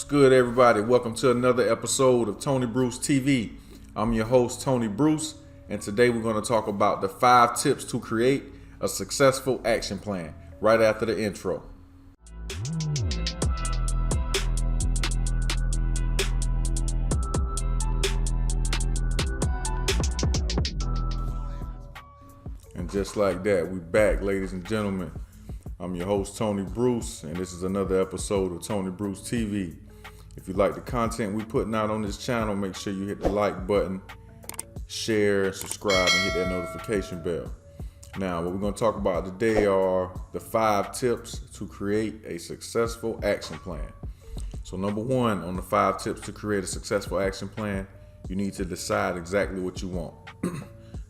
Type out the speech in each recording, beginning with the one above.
What's good, everybody? Welcome to another episode of Tony Bruce TV. I'm your host, Tony Bruce, and today we're going to talk about the 5 tips to create a successful action plan right after the intro. And just like that, we back, ladies and gentlemen. I'm your host, Tony Bruce, and this is another episode of Tony Bruce TV. If you like the content we're putting out on this channel, make sure you hit the like button, share, subscribe, and hit that notification bell. Now, what we're going to talk about today are the 5 tips to create a successful action plan. So number 1 on the 5 tips to create a successful action plan, you need to decide exactly what you want.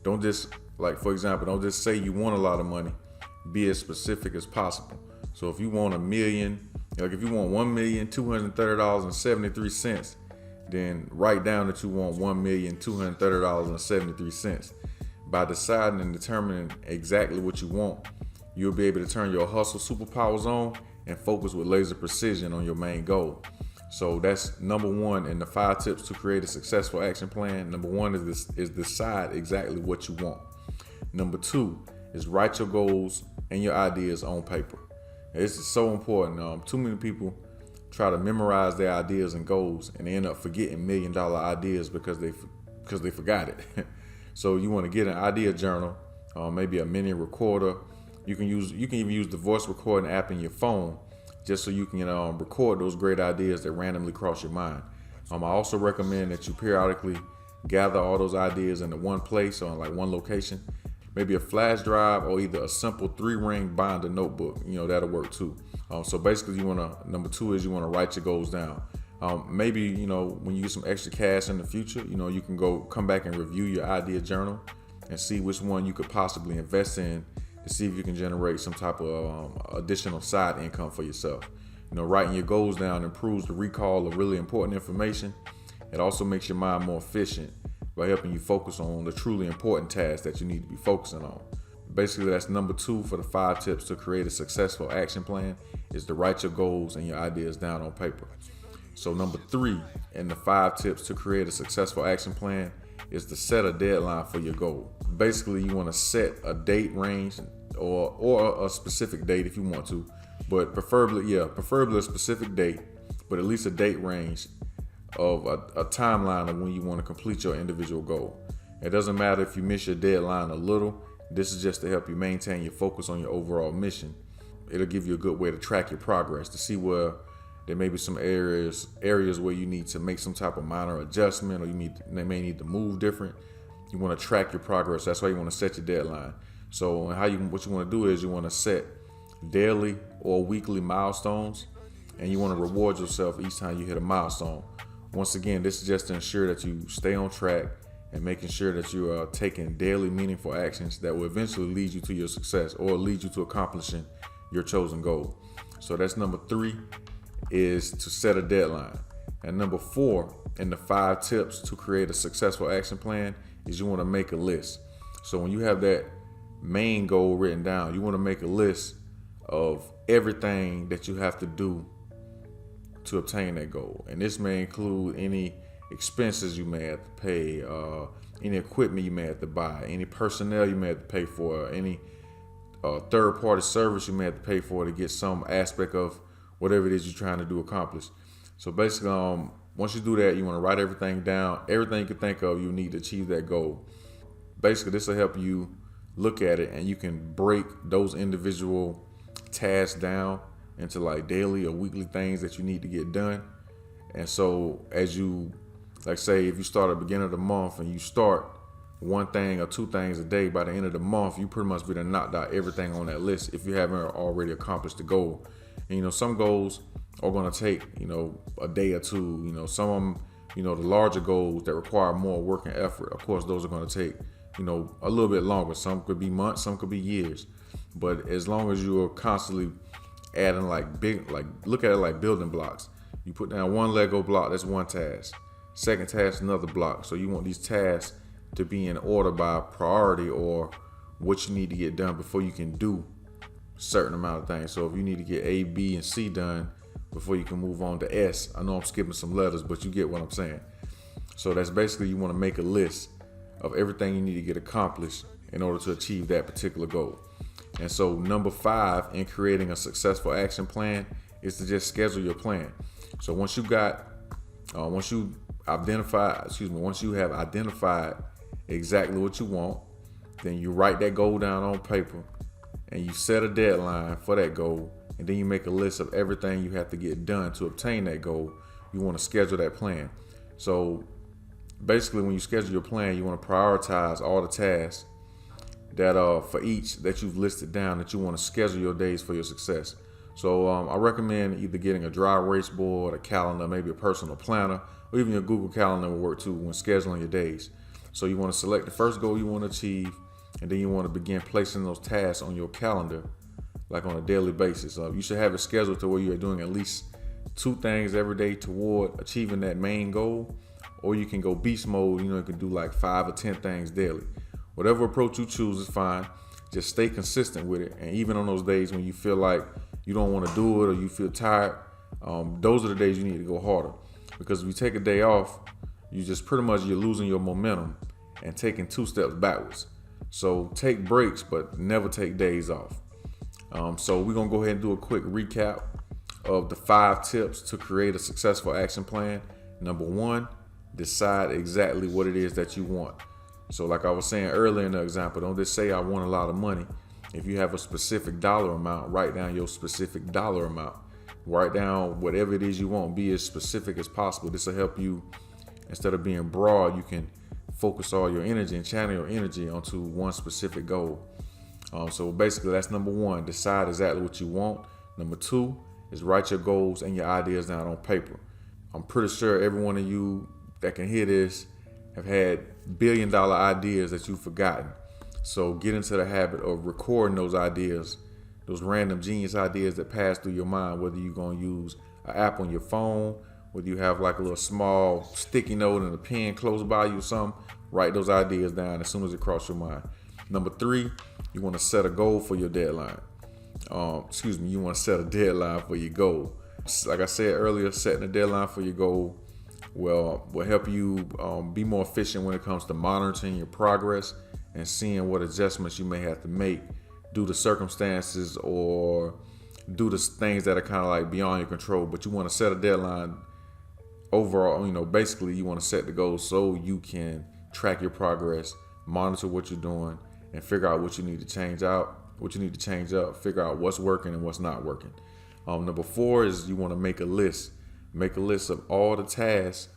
Don't just, for example, don't just say you want a lot of money. Be as specific as possible. So if you want $1 million, if you want $1,230.73, then write down that you want $1,230.73. By deciding and determining exactly what you want, you'll be able to turn your hustle superpowers on and focus with laser precision on your main goal. So that's number 1 in the 5 tips to create a successful action plan. Number 1 is decide exactly what you want. Number 2 is write your goals and your ideas on paper. This is so important. Too many people try to memorize their ideas and goals, and they end up forgetting $1 million ideas because they forgot it. So you want to get an idea journal, maybe a mini recorder. You can even use the voice recording app in your phone, just so you can record those great ideas that randomly cross your mind. I also recommend that you periodically gather all those ideas into one place or one location. Maybe a flash drive or either a simple 3-ring binder notebook. That'll work too. So basically, number 2 is you want to write your goals down. Maybe, when you get some extra cash in the future, you can come back and review your idea journal and see which one you could possibly invest in to see if you can generate some type of additional side income for yourself. Writing your goals down improves the recall of really important information. It also makes your mind more efficient by helping you focus on the truly important tasks that you need to be focusing on. Basically, that's number 2 for the 5 tips to create a successful action plan, is to write your goals and your ideas down on paper. So number 3 in the 5 tips to create a successful action plan is to set a deadline for your goal. Basically, you want to set a date range or a specific date if you want to, but preferably a specific date, but at least a date range of a timeline of when you want to complete your individual goal. It doesn't matter if you miss your deadline a little. This is just to help you maintain your focus on your overall mission. It'll give you a good way to track your progress, to see where there may be some areas where you need to make some type of minor adjustment, or they may need to move different. You want to track your progress. That's why you want to set your deadline. So what you want to do is you want to set daily or weekly milestones, and you want to reward yourself each time you hit a milestone. Once again, this is just to ensure that you stay on track and making sure that you are taking daily meaningful actions that will eventually lead you to your success or lead you to accomplishing your chosen goal. So that's number 3, is to set a deadline. And number 4 in the 5 tips to create a successful action plan is you want to make a list. So when you have that main goal written down, you want to make a list of everything that you have to do to obtain that goal. And this may include any expenses you may have to pay, any equipment you may have to buy, any personnel you may have to pay for, any third-party service you may have to pay for to get some aspect of whatever it is you're trying to accomplish. So basically, once you do that, you want to write everything down, everything you can think of you need to achieve that goal. Basically, this will help you look at it, and you can break those individual tasks down into daily or weekly things that you need to get done. And so as you, say if you start at the beginning of the month and you start 1 thing or 2 things a day, by the end of the month, you pretty much be done knocked out everything on that list if you haven't already accomplished the goal. And some goals are going to take, a day or 2. Some of them, the larger goals that require more work and effort, of course, those are going to take, a little bit longer. Some could be months, some could be years. But as long as you are constantly adding look at it like building blocks. You put down 1 Lego block, that's 1 task. Second task, another block. So you want these tasks to be in order by priority or what you need to get done before you can do a certain amount of things. So if you need to get A, B, and C done before you can move on to S. I know I'm skipping some letters, but you get what I'm saying. So that's basically, you want to make a list of everything you need to get accomplished in order to achieve that particular goal. And so number 5 in creating a successful action plan is to just schedule your plan. So once you have identified exactly what you want, then you write that goal down on paper and you set a deadline for that goal, and then you make a list of everything you have to get done to obtain that goal. You want to schedule that plan. So basically, when you schedule your plan, you want to prioritize all the tasks that for each that you've listed down, that you want to schedule your days for your success. So I recommend either getting a dry erase board, a calendar, maybe a personal planner, or even your Google Calendar will work too when scheduling your days. So you want to select the first goal you want to achieve, and then you want to begin placing those tasks on your calendar, like on a daily basis. You should have it scheduled to where you are doing at least 2 things every day toward achieving that main goal, or you can go beast mode. You can do like 5 or 10 things daily. Whatever approach you choose is fine. Just stay consistent with it. And even on those days when you feel like you don't want to do it or you feel tired, those are the days you need to go harder. Because if you take a day off, you just pretty much, you're losing your momentum and taking 2 steps backwards. So take breaks, but never take days off. So we're going to go ahead and do a quick recap of the 5 tips to create a successful action plan. Number 1, decide exactly what it is that you want. So like I was saying earlier in the example, don't just say I want a lot of money. If you have a specific dollar amount, write down your specific dollar amount. Write down whatever it is you want. Be as specific as possible. This will help you. Instead of being broad, you can focus all your energy and channel your energy onto one specific goal. So basically, that's number 1. Decide exactly what you want. Number 2 is write your goals and your ideas down on paper. I'm pretty sure every one of you that can hear this have had billion-dollar ideas that you've forgotten. So get into the habit of recording those ideas, those random genius ideas that pass through your mind, whether you're going to use an app on your phone, whether you have like a little small sticky note and a pen close by you or something. Write those ideas down as soon as it crosses your mind. Number 3, you want to set a goal for your deadline. You want to set a deadline for your goal. Like I said earlier, setting a deadline for your goal will help you be more efficient when it comes to monitoring your progress and seeing what adjustments you may have to make due to circumstances or due to things that are kind of like beyond your control. But you want to set a deadline overall. Basically you want to set the goal so you can track your progress, monitor what you're doing, and figure out what you need to change up, figure out what's working and what's not working. Number 4 is you want to make a list. Make a list of all the tasks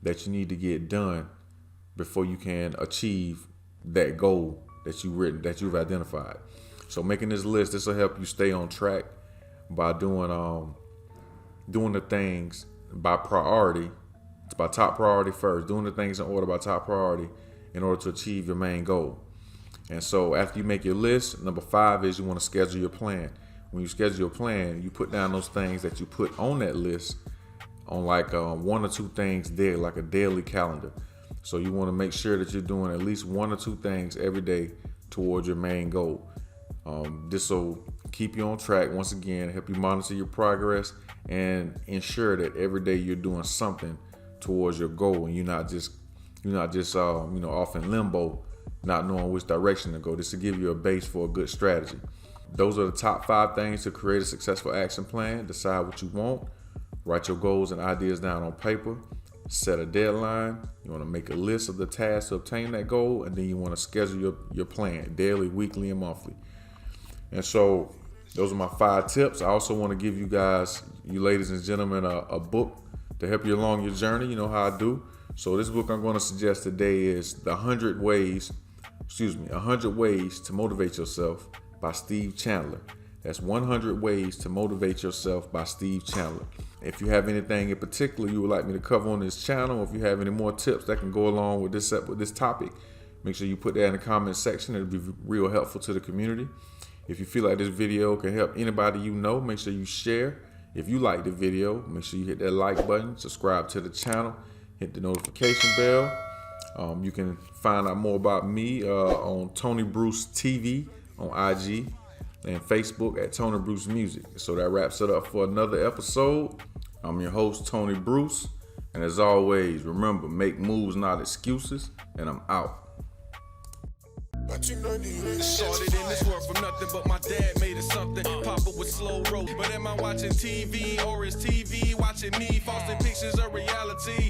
that you need to get done before you can achieve that goal that you've identified. So making this list, this will help you stay on track by doing the things by priority. It's by top priority first, doing the things in order by top priority in order to achieve your main goal. And so after you make your list, number 5 is you want to schedule your plan. When you schedule your plan, you put down those things that you put on that list on like 1 or 2 things there, like a daily calendar. So you want to make sure that you're doing at least 1 or 2 things every day towards your main goal. This will keep you on track, once again, help you monitor your progress and ensure that every day you're doing something towards your goal and you're not just off in limbo, not knowing which direction to go. This will give you a base for a good strategy. Those are the top 5 things to create a successful action plan. Decide what you want. Write your goals and ideas down on paper. Set a deadline. You want to make a list of the tasks to obtain that goal, and then you want to schedule your plan daily, weekly, and monthly. And so those are my 5 tips. I also want to give you guys, you ladies and gentlemen, a book to help you along your journey. You know how I do. So this book I'm going to suggest today is 100 Ways to Motivate Yourself by Steve Chandler. That's 100 Ways to Motivate Yourself by Steve Chandler. If you have anything in particular you would like me to cover on this channel, if you have any more tips that can go along with this topic, make sure you put that in the comment section. It'll be real helpful to the community. If you feel like this video can help anybody you know, make sure you share. If you like the video, make sure you hit that like button, subscribe to the channel, hit the notification bell. You can find out more about me on Tony Bruce TV on IG. and Facebook at Tony Bruce Music. So that wraps it up for another episode. I'm your host, Tony Bruce. And as always, remember, make moves, not excuses. And I'm out. Started in this world from nothing, but my dad made it something. Papa was slow roll, but am I watching TV or is TV watching me? False pictures of reality.